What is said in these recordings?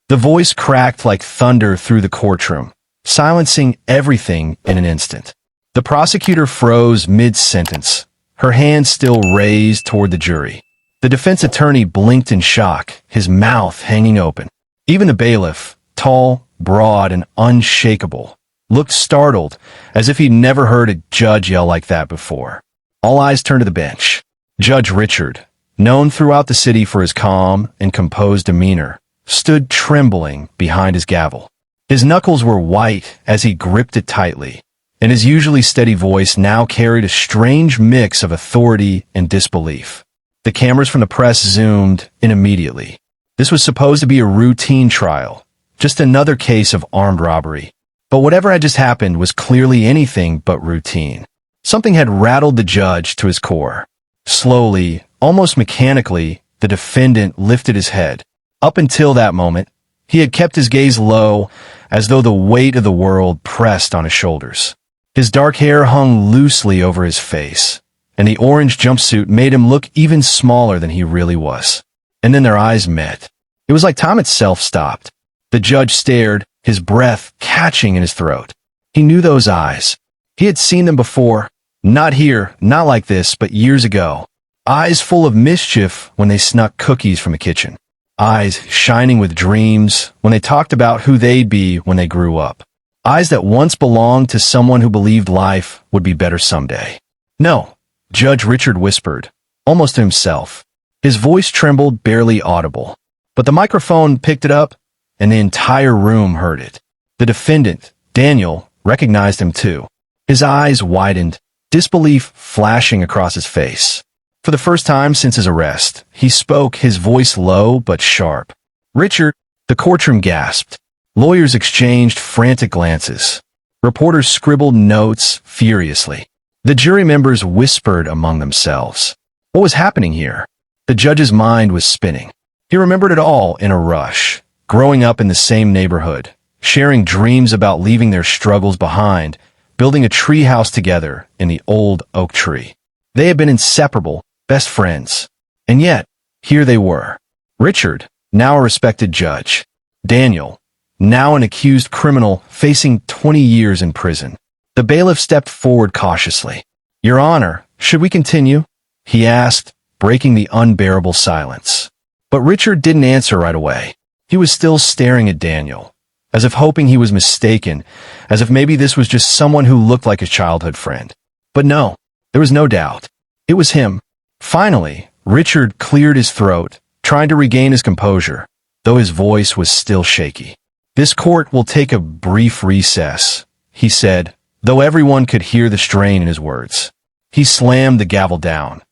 The voice cracked like thunder through the courtroom, silencing everything in an instant. The prosecutor froze mid-sentence, her hand still raised toward the jury. The defense attorney blinked in shock, his mouth hanging open. Even the bailiff, tall, broad, and unshakable, looked startled, as if he'd never heard a judge yell like that before. All eyes turned to the bench. Judge Richard, known throughout the city for his calm and composed demeanor, stood trembling behind his gavel. His knuckles were white as he gripped it tightly, and his usually steady voice now carried a strange mix of authority and disbelief. The cameras from the press zoomed in immediately. This was supposed to be a routine trial, just another case of armed robbery. But whatever had just happened was clearly anything but routine. Something had rattled the judge to his core. Slowly, almost mechanically, the defendant lifted his head. Up until that moment, he had kept his gaze low, as though the weight of the world pressed on his shoulders. His dark hair hung loosely over his face, and the orange jumpsuit made him look even smaller than he really was. And then their eyes met. It was like time itself stopped. The judge stared, his breath catching in his throat. He knew those eyes. He had seen them before. Not here, not like this, but years ago. Eyes full of mischief when they snuck cookies from the kitchen. Eyes shining with dreams when they talked about who they'd be when they grew up. Eyes that once belonged to someone who believed life would be better someday. No, Judge Richard whispered, almost to himself. His voice trembled, barely audible. But the microphone picked it up, and the entire room heard it. The defendant, Daniel, recognized him too. His eyes widened, disbelief flashing across his face. For the first time since his arrest, he spoke, his voice low but sharp. "Richard," the courtroom gasped. Lawyers exchanged frantic glances. Reporters scribbled notes furiously. The jury members whispered among themselves. What was happening here? The judge's mind was spinning. He remembered it all in a rush. Growing up in the same neighborhood, sharing dreams about leaving their struggles behind, building a tree house together in the old oak tree. They had been inseparable, best friends. And yet, here they were. Richard, now a respected judge. Daniel, now an accused criminal facing 20 years in prison. The bailiff stepped forward cautiously. "Your Honor, should we continue?" he asked, breaking the unbearable silence. But Richard didn't answer right away. He was still staring at Daniel, as if hoping he was mistaken, as if maybe this was just someone who looked like his childhood friend. But no, there was no doubt. It was him. Finally, Richard cleared his throat, trying to regain his composure, though his voice was still shaky. "This court will take a brief recess," he said, though everyone could hear the strain in his words. He slammed the gavel down,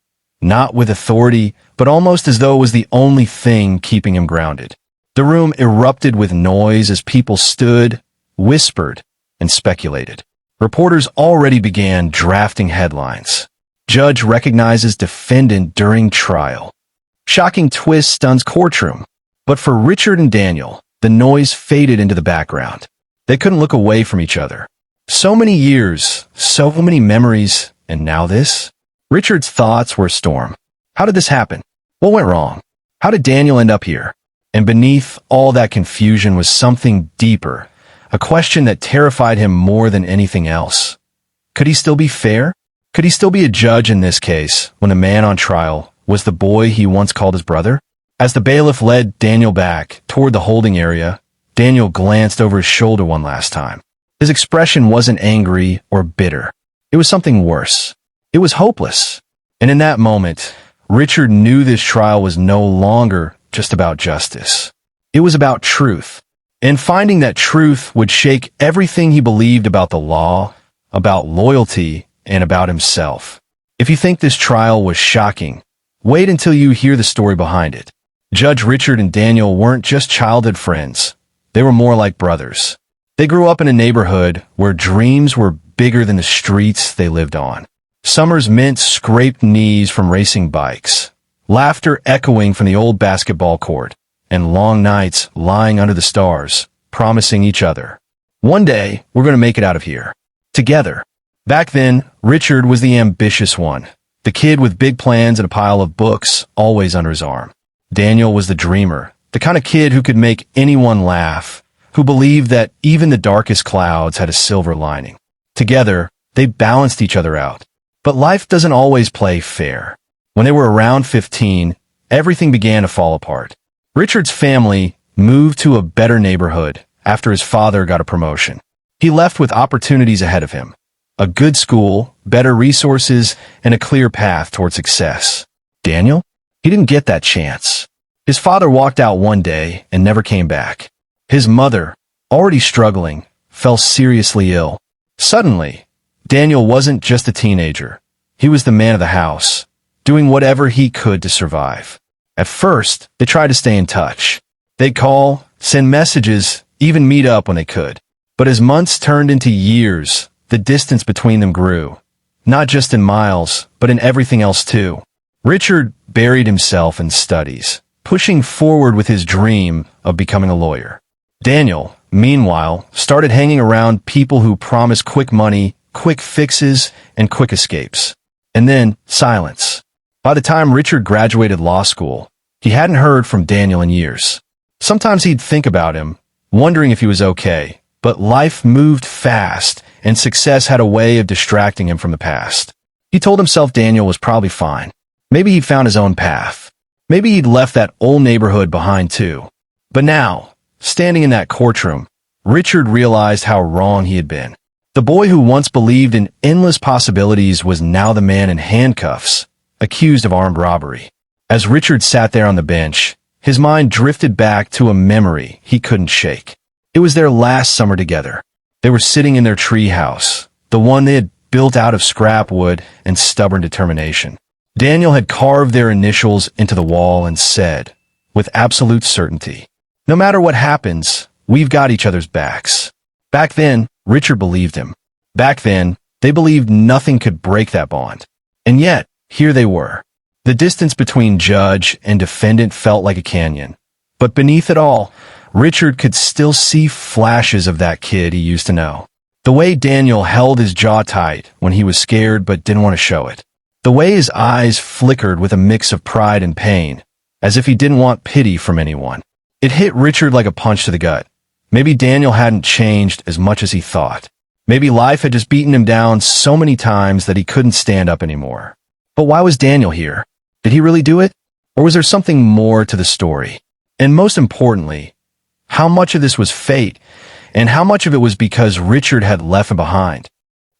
not with authority, but almost as though it was the only thing keeping him grounded. The room erupted with noise as people stood, whispered, and speculated. Reporters already began drafting headlines. Judge recognizes defendant during trial. Shocking twist stuns courtroom. But for Richard and Daniel, the noise faded into the background. They couldn't look away from each other. So many years, so many memories, and now this? Richard's thoughts were a storm. How did this happen? What went wrong? How did Daniel end up here? And beneath all that confusion was something deeper, a question that terrified him more than anything else. Could he still be fair? Could he still be a judge in this case when the man on trial was the boy he once called his brother? As the bailiff led Daniel back toward the holding area, Daniel glanced over his shoulder one last time. His expression wasn't angry or bitter. It was something worse. It was hopeless. And in that moment, Richard knew this trial was no longer just about justice. It was about truth. And finding that truth would shake everything he believed about the law, about loyalty, and about himself. If you think this trial was shocking, wait until you hear the story behind it. Judge Richard and Daniel weren't just childhood friends. They were more like brothers. They grew up in a neighborhood where dreams were bigger than the streets they lived on. Summers meant scraped knees from racing bikes, laughter echoing from the old basketball court, and long nights lying under the stars, promising each other, "One day, we're going to make it out of here. Together." Back then, Richard was the ambitious one, the kid with big plans and a pile of books always under his arm. Daniel was the dreamer, The kind of kid who could make anyone laugh, who believed that even the darkest clouds had a silver lining. Together, they balanced each other out. But life doesn't always play fair. When they were around 15, everything began to fall apart. Richard's family moved to a better neighborhood after his father got a promotion. He left with opportunities ahead of him. A good school, better resources, and a clear path toward success. Daniel? He didn't get that chance. His father walked out one day and never came back. His mother, already struggling, fell seriously ill. Suddenly, Daniel wasn't just a teenager. He was the man of the house, doing whatever he could to survive. At first, they tried to stay in touch. They'd call, send messages, even meet up when they could. But as months turned into years, the distance between them grew. Not just in miles, but in everything else too. Richard buried himself in studies, pushing forward with his dream of becoming a lawyer. Daniel, meanwhile, started hanging around people who promised quick money, quick fixes, and quick escapes. And then, silence. By the time Richard graduated law school, he hadn't heard from Daniel in years. Sometimes he'd think about him, wondering if he was okay, but life moved fast, and success had a way of distracting him from the past. He told himself Daniel was probably fine. Maybe he'd found his own path. Maybe he'd left that old neighborhood behind too. But now, standing in that courtroom, Richard realized how wrong he had been. The boy who once believed in endless possibilities was now the man in handcuffs, accused of armed robbery. As Richard sat there on the bench, his mind drifted back to a memory he couldn't shake. It was their last summer together. They were sitting in their tree house, the one they had built out of scrap wood and stubborn determination. Daniel had carved their initials into the wall and said, with absolute certainty, "No matter what happens, we've got each other's backs." Back then, Richard believed him. Back then, they believed nothing could break that bond. And yet, here they were. The distance between judge and defendant felt like a canyon. But beneath it all, Richard could still see flashes of that kid he used to know. The way Daniel held his jaw tight when he was scared but didn't want to show it. The way his eyes flickered with a mix of pride and pain, as if he didn't want pity from anyone. It hit Richard like a punch to the gut. Maybe Daniel hadn't changed as much as he thought. Maybe life had just beaten him down so many times that he couldn't stand up anymore. But why was Daniel here? Did he really do it? Or was there something more to the story? And most importantly, how much of this was fate, and how much of it was because Richard had left him behind?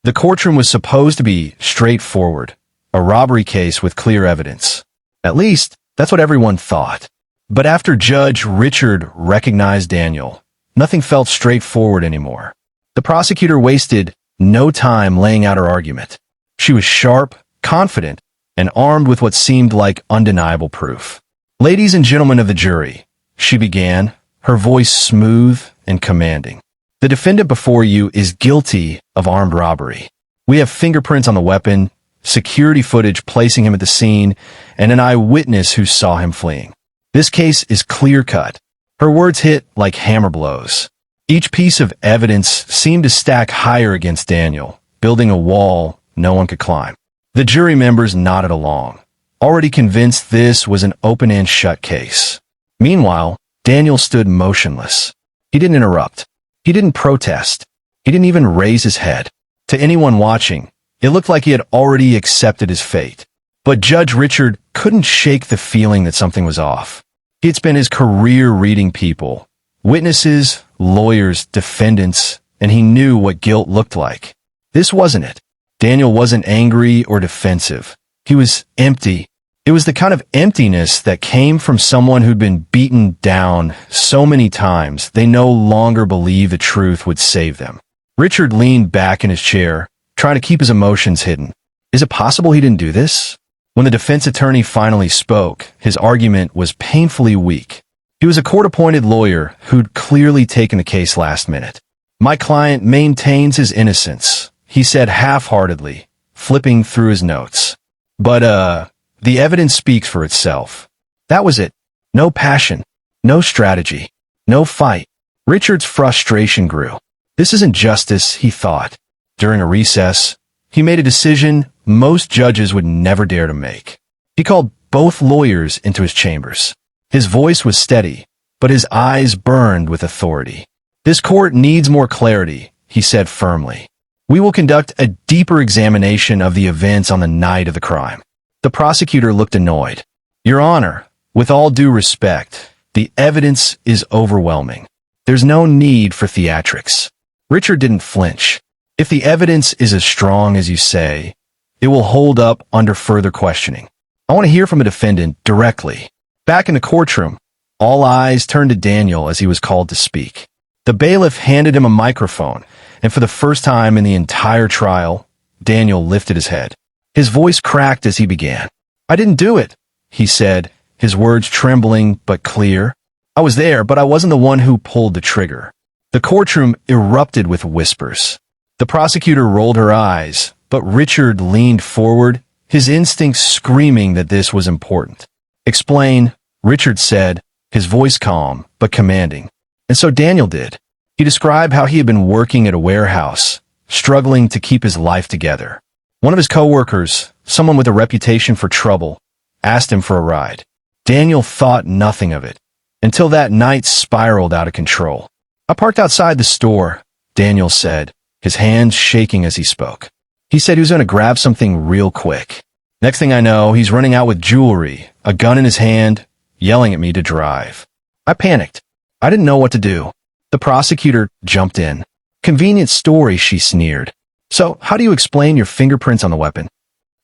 The courtroom was supposed to be straightforward, a robbery case with clear evidence. At least, that's what everyone thought. But after Judge Richard recognized Daniel, nothing felt straightforward anymore. The prosecutor wasted no time laying out her argument. She was sharp, confident, and armed with what seemed like undeniable proof. "Ladies and gentlemen of the jury," she began, her voice smooth and commanding. "The defendant before you is guilty of armed robbery. We have fingerprints on the weapon, security footage placing him at the scene, and an eyewitness who saw him fleeing. This case is clear-cut." Her words hit like hammer blows. Each piece of evidence seemed to stack higher against Daniel, building a wall no one could climb. The jury members nodded along, already convinced this was an open and shut case. Meanwhile, Daniel stood motionless. He didn't interrupt. He didn't protest. He didn't even raise his head. To anyone watching, it looked like he had already accepted his fate. But Judge Richard couldn't shake the feeling that something was off. He had spent his career reading people, witnesses, lawyers, defendants, and he knew what guilt looked like. This wasn't it. Daniel wasn't angry or defensive. He was empty. It was the kind of emptiness that came from someone who'd been beaten down so many times they no longer believed the truth would save them. Richard leaned back in his chair, trying to keep his emotions hidden. Is it possible he didn't do this? When the defense attorney finally spoke, his argument was painfully weak. He was a court-appointed lawyer who'd clearly taken the case last minute. "My client maintains his innocence," he said half-heartedly, flipping through his notes. "But, the evidence speaks for itself." That was it. No passion, no strategy, no fight. Richard's frustration grew. This isn't justice, he thought. During a recess, he made a decision most judges would never dare to make. He called both lawyers into his chambers. His voice was steady, but his eyes burned with authority. "This court needs more clarity," he said firmly. "We will conduct a deeper examination of the events on the night of the crime." The prosecutor looked annoyed. "Your Honor, with all due respect, the evidence is overwhelming. There's no need for theatrics." Richard didn't flinch. "If the evidence is as strong as you say, it will hold up under further questioning. I want to hear from a defendant directly." Back in the courtroom, all eyes turned to Daniel as he was called to speak. The bailiff handed him a microphone, and for the first time in the entire trial, Daniel lifted his head. His voice cracked as he began. "I didn't do it," he said, his words trembling but clear. "I was there, but I wasn't the one who pulled the trigger." The courtroom erupted with whispers. The prosecutor rolled her eyes, but Richard leaned forward, his instincts screaming that this was important. "Explain," Richard said, his voice calm but commanding. And so Daniel did. He described how he had been working at a warehouse, struggling to keep his life together. One of his coworkers, someone with a reputation for trouble, asked him for a ride. Daniel thought nothing of it, until that night spiraled out of control. "I parked outside the store," Daniel said, his hands shaking as he spoke. He said he was going to grab something real quick. Next thing I know, he's running out with jewelry, a gun in his hand, yelling at me to drive. I panicked. I didn't know what to do. The prosecutor jumped in. "Convenient story," she sneered. "So, how do you explain your fingerprints on the weapon?"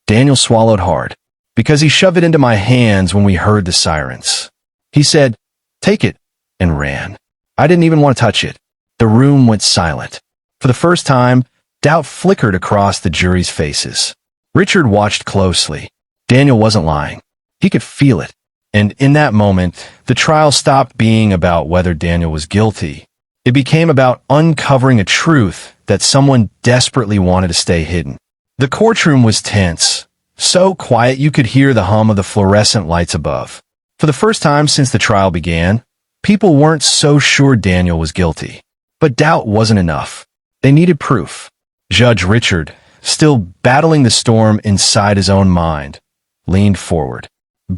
Daniel swallowed hard. "Because he shoved it into my hands when we heard the sirens." He said, "Take it," and ran. I didn't even want to touch it. The room went silent. For the first time, doubt flickered across the jury's faces. Richard watched closely. Daniel wasn't lying. He could feel it. And in that moment, the trial stopped being about whether Daniel was guilty. It became about uncovering a truth that someone desperately wanted to stay hidden. The courtroom was tense, so quiet you could hear the hum of the fluorescent lights above. For the first time since the trial began, people weren't so sure Daniel was guilty. But doubt wasn't enough. They needed proof. Judge Richard, still battling the storm inside his own mind, leaned forward.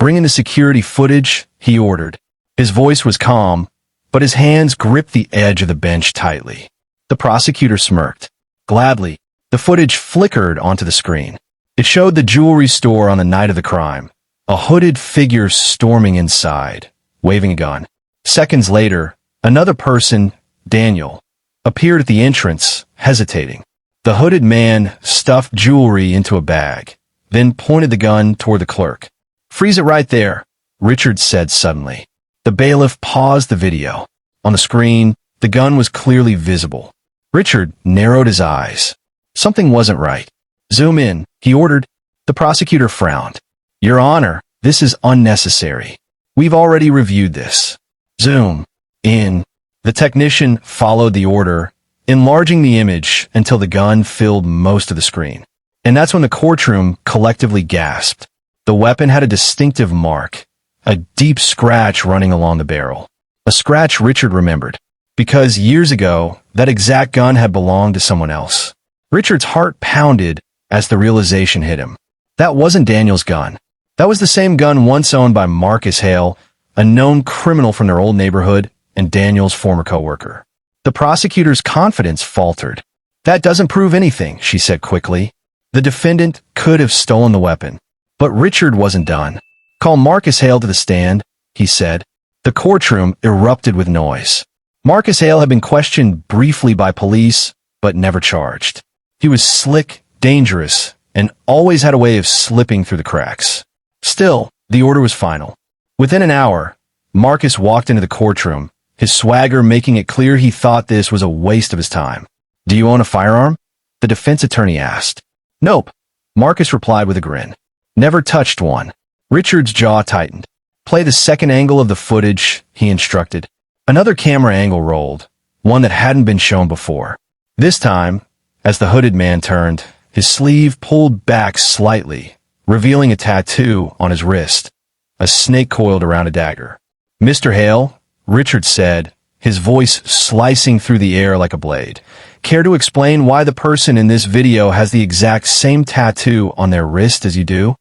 "Bring in the security footage," he ordered. His voice was calm, but his hands gripped the edge of the bench tightly. The prosecutor smirked. Gladly, the footage flickered onto the screen. It showed the jewelry store on the night of the crime, a hooded figure storming inside, waving a gun. Seconds later, another person, Daniel, appeared at the entrance, hesitating. The hooded man stuffed jewelry into a bag, then pointed the gun toward the clerk. "Freeze it right there," Richard said suddenly. The bailiff paused the video. On the screen, the gun was clearly visible. Richard narrowed his eyes. Something wasn't right. "Zoom in," he ordered. The prosecutor frowned. "Your Honor, this is unnecessary. We've already reviewed this." "Zoom in." The technician followed the order, enlarging the image until the gun filled most of the screen. And that's when the courtroom collectively gasped. The weapon had a distinctive mark, a deep scratch running along the barrel. A scratch Richard remembered, because years ago, that exact gun had belonged to someone else. Richard's heart pounded as the realization hit him. That wasn't Daniel's gun. That was the same gun once owned by Marcus Hale, a known criminal from their old neighborhood and Daniel's former coworker. The prosecutor's confidence faltered. "That doesn't prove anything," she said quickly. "The defendant could have stolen the weapon." But Richard wasn't done. "Call Marcus Hale to the stand," he said. The courtroom erupted with noise. Marcus Hale had been questioned briefly by police, but never charged. He was slick, dangerous, and always had a way of slipping through the cracks. Still, the order was final. Within an hour, Marcus walked into the courtroom, his swagger making it clear he thought this was a waste of his time. "Do you own a firearm?" the defense attorney asked. "Nope," Marcus replied with a grin. "Never touched one." Richard's jaw tightened. "Play the second angle of the footage," he instructed. Another camera angle rolled, one that hadn't been shown before. This time, as the hooded man turned, his sleeve pulled back slightly, revealing a tattoo on his wrist, a snake coiled around a dagger. "Mr. Hale," Richard said, his voice slicing through the air like a blade, "care to explain why the person in this video has the exact same tattoo on their wrist as you do?"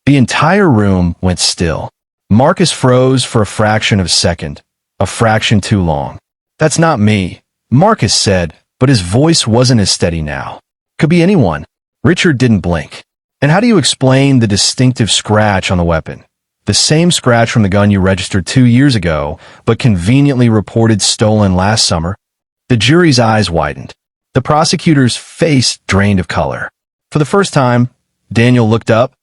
The entire room went still. Marcus froze for a fraction of a second, a fraction too long. That's not me, Marcus said, but his voice wasn't as steady now. Could be anyone. Richard didn't blink. And how do you explain the distinctive scratch on the weapon? The same scratch from the gun you registered 2 years ago, but conveniently reported stolen last summer? The jury's eyes widened. The prosecutor's face drained of color. For the first time, Daniel looked up,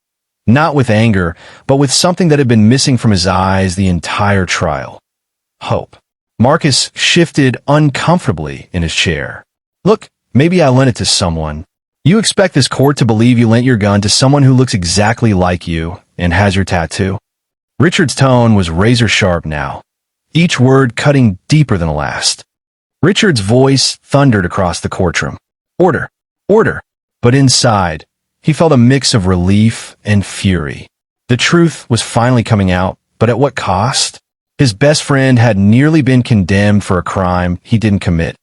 not with anger, but with something that had been missing from his eyes the entire trial. Hope. Marcus shifted uncomfortably in his chair. Look, maybe I lent it to someone. You expect this court to believe you lent your gun to someone who looks exactly like you and has your tattoo? Richard's tone was razor-sharp now, each word cutting deeper than the last. Richard's voice thundered across the courtroom. Order! Order! But inside, he felt a mix of relief and fury. The truth was finally coming out, but at what cost? His best friend had nearly been condemned for a crime he didn't commit,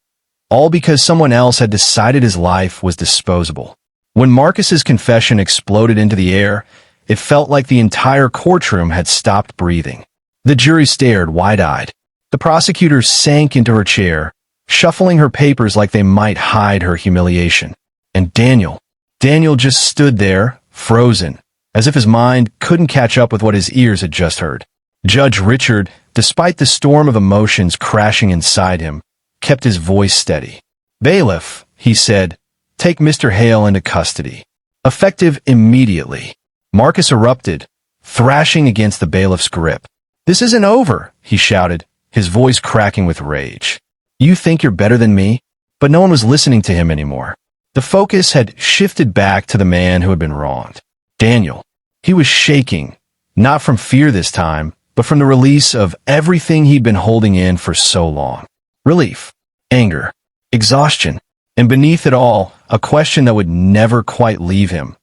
all because someone else had decided his life was disposable. When Marcus's confession exploded into the air, it felt like the entire courtroom had stopped breathing. The jury stared wide-eyed. The prosecutor sank into her chair, shuffling her papers like they might hide her humiliation. And Daniel just stood there, frozen, as if his mind couldn't catch up with what his ears had just heard. Judge Richard, despite the storm of emotions crashing inside him, kept his voice steady. Bailiff, he said, take Mr. Hale into custody. Effective immediately. Marcus erupted, thrashing against the bailiff's grip. This isn't over, he shouted, his voice cracking with rage. You think you're better than me? But no one was listening to him anymore. The focus had shifted back to the man who had been wronged. Daniel. He was shaking, not from fear this time, but from the release of everything he'd been holding in for so long. Relief, anger, exhaustion, and beneath it all, a question that would never quite leave him.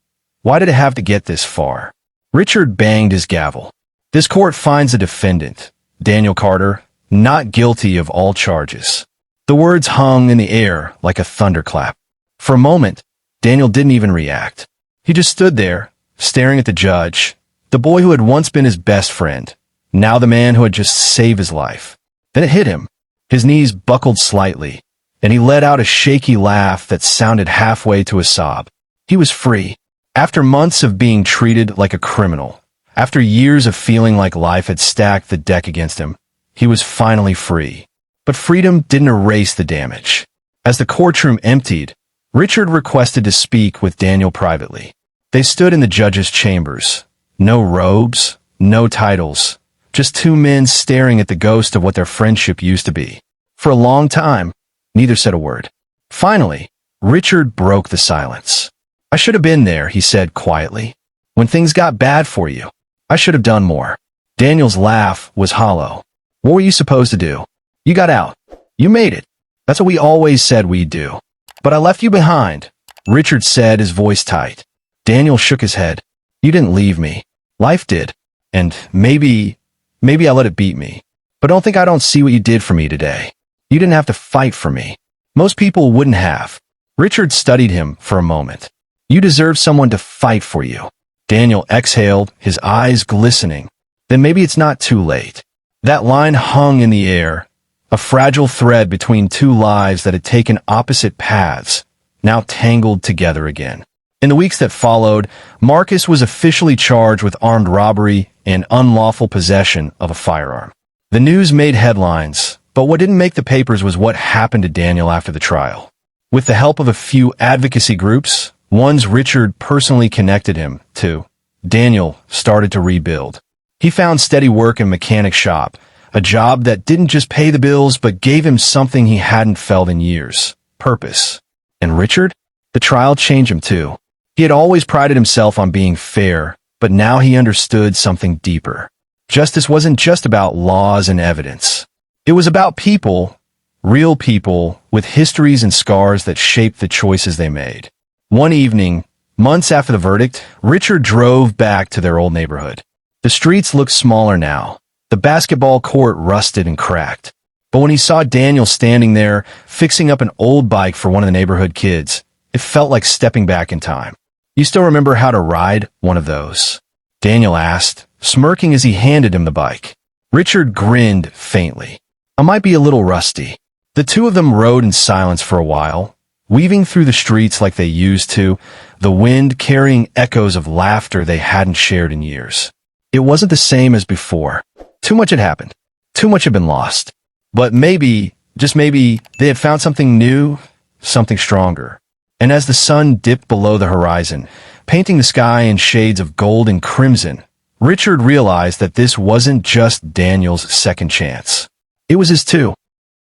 Why did it have to get this far? Richard banged his gavel. This court finds the defendant, Daniel Carter, not guilty of all charges. The words hung in the air like a thunderclap. For a moment, Daniel didn't even react. He just stood there, staring at the judge, the boy who had once been his best friend, now the man who had just saved his life. Then it hit him. His knees buckled slightly, and he let out a shaky laugh that sounded halfway to a sob. He was free. After months of being treated like a criminal, after years of feeling like life had stacked the deck against him, he was finally free. But freedom didn't erase the damage. As the courtroom emptied, Richard requested to speak with Daniel privately. They stood in the judge's chambers. No robes, no titles, just two men staring at the ghost of what their friendship used to be. For a long time, neither said a word. Finally, Richard broke the silence. I should have been there, he said quietly. When things got bad for you, I should have done more. Daniel's laugh was hollow. What were you supposed to do? You got out. You made it. That's what we always said we'd do. But I left you behind, Richard said, his voice tight. Daniel shook his head. You didn't leave me. Life did. And maybe I let it beat me. But don't think I don't see what you did for me today. You didn't have to fight for me. Most people wouldn't have. Richard studied him for a moment. You deserve someone to fight for you. Daniel exhaled, his eyes glistening. Then maybe it's not too late. That line hung in the air, a fragile thread between two lives that had taken opposite paths, now tangled together again. In the weeks that followed, Marcus was officially charged with armed robbery and unlawful possession of a firearm. The news made headlines, but what didn't make the papers was what happened to Daniel after the trial. With the help of a few advocacy groups, ones Richard personally connected him to, Daniel started to rebuild. He found steady work in a mechanic shop, a job that didn't just pay the bills but gave him something he hadn't felt in years, purpose. And Richard? The trial changed him too. He had always prided himself on being fair, but now he understood something deeper. Justice wasn't just about laws and evidence. It was about people, real people, with histories and scars that shaped the choices they made. One evening, months after the verdict, Richard drove back to their old neighborhood. The streets looked smaller now. The basketball court rusted and cracked. But when he saw Daniel standing there, fixing up an old bike for one of the neighborhood kids, it felt like stepping back in time. You still remember how to ride one of those? Daniel asked, smirking as he handed him the bike. Richard grinned faintly. I might be a little rusty. The two of them rode in silence for a while, weaving through the streets like they used to, the wind carrying echoes of laughter they hadn't shared in years. It wasn't the same as before. Too much had happened. Too much had been lost. But maybe, just maybe, they had found something new, something stronger. And as the sun dipped below the horizon, painting the sky in shades of gold and crimson, Richard realized that this wasn't just Daniel's second chance. It was his too.